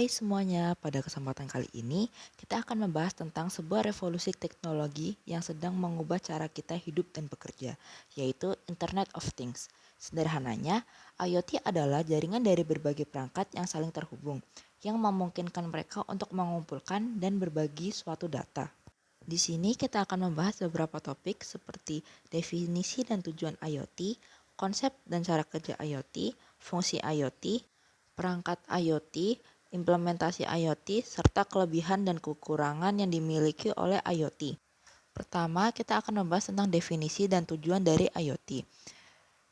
Hai semuanya, pada kesempatan kali ini kita akan membahas tentang sebuah revolusi teknologi yang sedang mengubah cara kita hidup dan bekerja, yaitu Internet of Things. Sederhananya, IoT adalah jaringan dari berbagai perangkat yang saling terhubung, yang memungkinkan mereka untuk mengumpulkan dan berbagi suatu data. Di sini kita akan membahas beberapa topik seperti definisi dan tujuan IoT, konsep dan cara kerja IoT, fungsi IoT, perangkat IoT, implementasi IoT, serta kelebihan dan kekurangan yang dimiliki oleh IoT. Pertama, kita akan membahas tentang definisi dan tujuan dari IoT.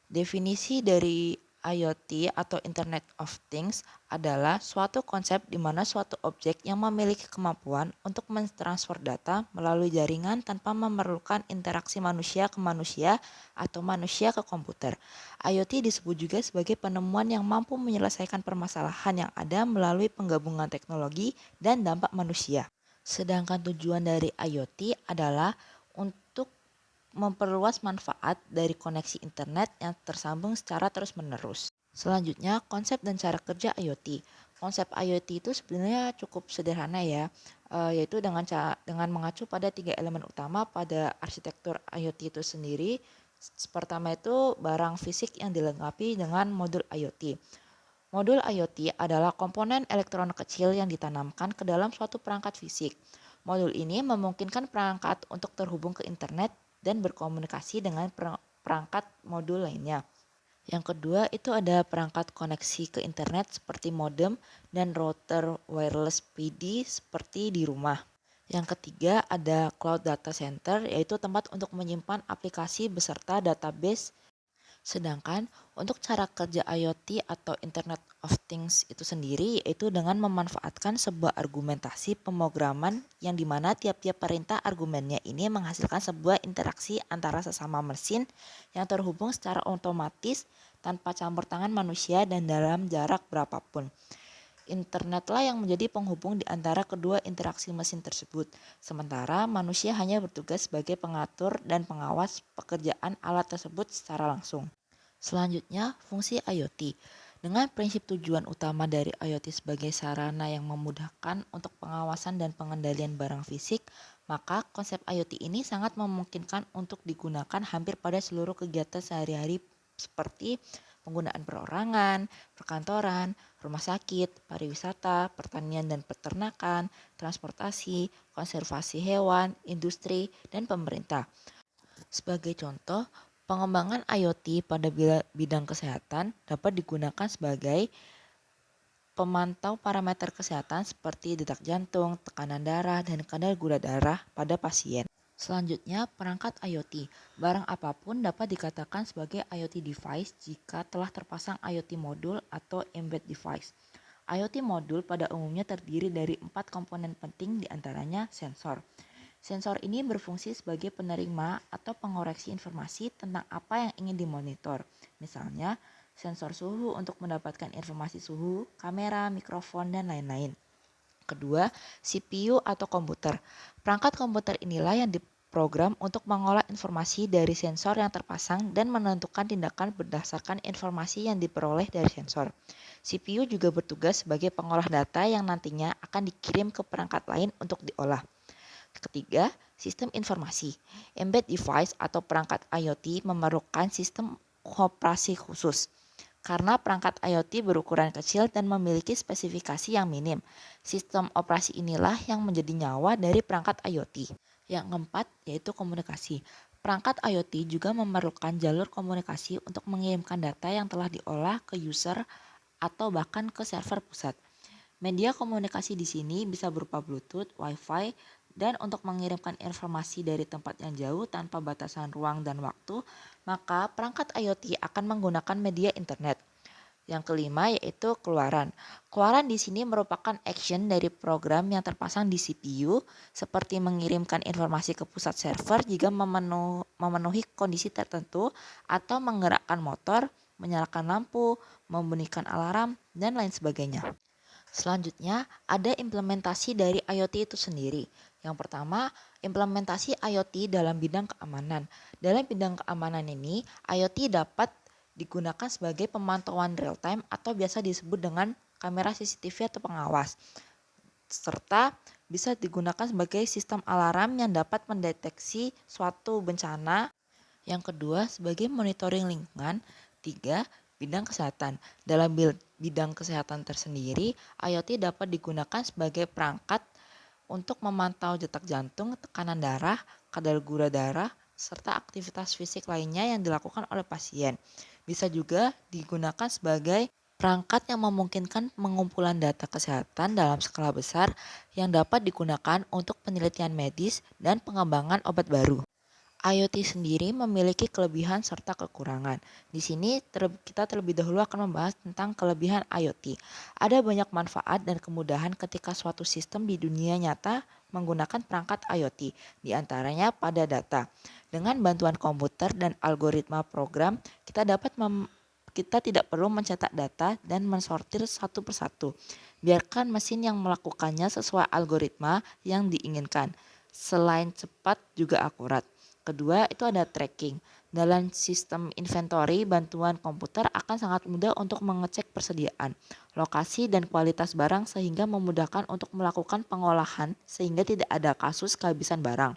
Definisi dari IoT atau Internet of Things adalah suatu konsep di mana suatu objek yang memiliki kemampuan untuk mentransfer data melalui jaringan tanpa memerlukan interaksi manusia ke manusia atau manusia ke komputer. IoT disebut juga sebagai penemuan yang mampu menyelesaikan permasalahan yang ada melalui penggabungan teknologi dan dampak manusia. Sedangkan tujuan dari IoT adalah untuk memperluas manfaat dari koneksi internet yang tersambung secara terus-menerus. Selanjutnya, konsep dan cara kerja IoT. Konsep IoT itu sebenarnya cukup sederhana ya, yaitu dengan mengacu pada 3 elemen utama pada arsitektur IoT itu sendiri. Pertama itu barang fisik yang dilengkapi dengan modul IoT. Modul IoT adalah komponen elektronik kecil yang ditanamkan ke dalam suatu perangkat fisik. Modul ini memungkinkan perangkat untuk terhubung ke internet dan berkomunikasi dengan perangkat modul lainnya. Yang kedua itu ada perangkat koneksi ke internet seperti modem dan router wireless PD seperti di rumah. Yang ketiga ada cloud data center, yaitu tempat untuk menyimpan aplikasi beserta database. Sedangkan untuk cara kerja IoT atau Internet of Things itu sendiri yaitu dengan memanfaatkan sebuah argumentasi pemrograman yang dimana tiap-tiap perintah argumennya ini menghasilkan sebuah interaksi antara sesama mesin yang terhubung secara otomatis tanpa campur tangan manusia dan dalam jarak berapapun. Internetlah yang menjadi penghubung di antara kedua interaksi mesin tersebut, sementara manusia hanya bertugas sebagai pengatur dan pengawas pekerjaan alat tersebut secara langsung. Selanjutnya, fungsi IoT. Dengan prinsip tujuan utama dari IoT sebagai sarana yang memudahkan untuk pengawasan dan pengendalian barang fisik, maka konsep IoT ini sangat memungkinkan untuk digunakan hampir pada seluruh kegiatan sehari-hari seperti penggunaan perorangan, perkantoran, rumah sakit, pariwisata, pertanian dan peternakan, transportasi, konservasi hewan, industri, dan pemerintah. Sebagai contoh, pengembangan IoT pada bidang kesehatan dapat digunakan sebagai pemantau parameter kesehatan seperti detak jantung, tekanan darah, dan kadar gula darah pada pasien. Selanjutnya, perangkat IoT. Barang apapun dapat dikatakan sebagai IoT device jika telah terpasang IoT modul atau embedded device. IoT modul pada umumnya terdiri dari 4 komponen penting diantaranya sensor. Sensor ini berfungsi sebagai penerima atau pengoreksi informasi tentang apa yang ingin dimonitor. Misalnya, sensor suhu untuk mendapatkan informasi suhu, kamera, mikrofon, dan lain-lain. Kedua, CPU atau komputer. Perangkat komputer inilah yang diprogram untuk mengolah informasi dari sensor yang terpasang dan menentukan tindakan berdasarkan informasi yang diperoleh dari sensor. CPU juga bertugas sebagai pengolah data yang nantinya akan dikirim ke perangkat lain untuk diolah. Ketiga, sistem informasi. Embedded device atau perangkat IoT memerlukan sistem operasi khusus. Karena perangkat IoT berukuran kecil dan memiliki spesifikasi yang minim, sistem operasi inilah yang menjadi nyawa dari perangkat IoT. Yang keempat yaitu komunikasi. Perangkat IoT juga memerlukan jalur komunikasi untuk mengirimkan data yang telah diolah ke user atau bahkan ke server pusat. Media komunikasi di sini bisa berupa Bluetooth, Wi-Fi, dan untuk mengirimkan informasi dari tempat yang jauh tanpa batasan ruang dan waktu, maka perangkat IoT akan menggunakan media internet. Yang kelima yaitu keluaran. Keluaran di sini merupakan action dari program yang terpasang di CPU, seperti mengirimkan informasi ke pusat server jika memenuhi kondisi tertentu, atau menggerakkan motor, menyalakan lampu, membunyikan alarm, dan lain sebagainya. Selanjutnya, ada implementasi dari IoT itu sendiri. Yang pertama, implementasi IoT dalam bidang keamanan. Dalam bidang keamanan ini, IoT dapat digunakan sebagai pemantauan real time atau biasa disebut dengan kamera CCTV atau pengawas, serta bisa digunakan sebagai sistem alarm yang dapat mendeteksi suatu bencana. Yang kedua, sebagai monitoring lingkungan. Tiga, bidang kesehatan. Dalam bidang kesehatan tersendiri, IoT dapat digunakan sebagai perangkat untuk memantau detak jantung, tekanan darah, kadar gula darah, serta aktivitas fisik lainnya yang dilakukan oleh pasien. Bisa juga digunakan sebagai perangkat yang memungkinkan pengumpulan data kesehatan dalam skala besar yang dapat digunakan untuk penelitian medis dan pengembangan obat baru. IoT sendiri memiliki kelebihan serta kekurangan. Di sini kita terlebih dahulu akan membahas tentang kelebihan IoT. Ada banyak manfaat dan kemudahan ketika suatu sistem di dunia nyata menggunakan perangkat IoT, di antaranya pada data. Dengan bantuan komputer dan algoritma program, kita tidak perlu mencetak data dan mensortir satu persatu. Biarkan mesin yang melakukannya sesuai algoritma yang diinginkan. Selain cepat juga akurat. Kedua, itu ada tracking. Dalam sistem inventory, bantuan komputer akan sangat mudah untuk mengecek persediaan, lokasi, dan kualitas barang sehingga memudahkan untuk melakukan pengolahan sehingga tidak ada kasus kehabisan barang.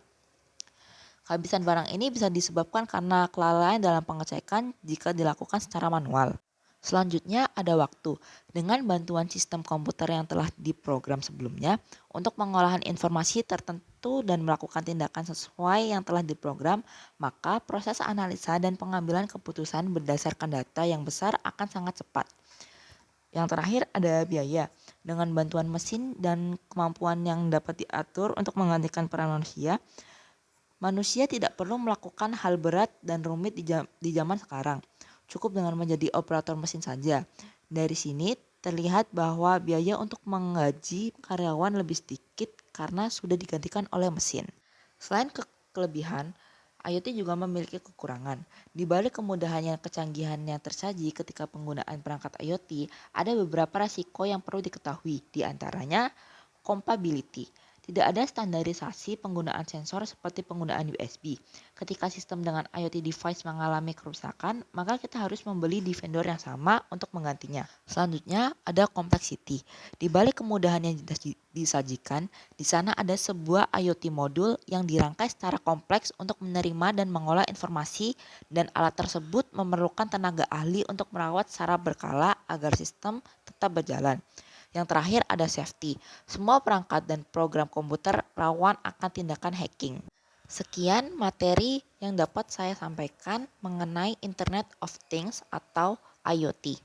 Kehabisan barang ini bisa disebabkan karena kelalaian dalam pengecekan jika dilakukan secara manual. Selanjutnya ada waktu. Dengan bantuan sistem komputer yang telah diprogram sebelumnya untuk pengolahan informasi tertentu dan melakukan tindakan sesuai yang telah diprogram, maka proses analisa dan pengambilan keputusan berdasarkan data yang besar akan sangat cepat. Yang terakhir ada biaya. Dengan bantuan mesin dan kemampuan yang dapat diatur untuk menggantikan peran manusia tidak perlu melakukan hal berat dan rumit di zaman sekarang. Cukup dengan menjadi operator mesin saja. Dari sini terlihat bahwa biaya untuk menggaji karyawan lebih sedikit karena sudah digantikan oleh mesin. Selain kelebihan, IoT juga memiliki kekurangan. Di balik kemudahan dan kecanggihan yang tersaji ketika penggunaan perangkat IoT, ada beberapa risiko yang perlu diketahui, di antaranya compatibility. Tidak ada standarisasi penggunaan sensor seperti penggunaan USB. Ketika sistem dengan IoT device mengalami kerusakan, maka kita harus membeli di vendor yang sama untuk menggantinya. Selanjutnya ada complexity. Di balik kemudahan yang disajikan, di sana ada sebuah IoT modul yang dirangkai secara kompleks untuk menerima dan mengolah informasi, dan alat tersebut memerlukan tenaga ahli untuk merawat secara berkala agar sistem tetap berjalan. Yang terakhir ada safety. Semua perangkat dan program komputer rawan akan tindakan hacking. Sekian materi yang dapat saya sampaikan mengenai Internet of Things atau IoT.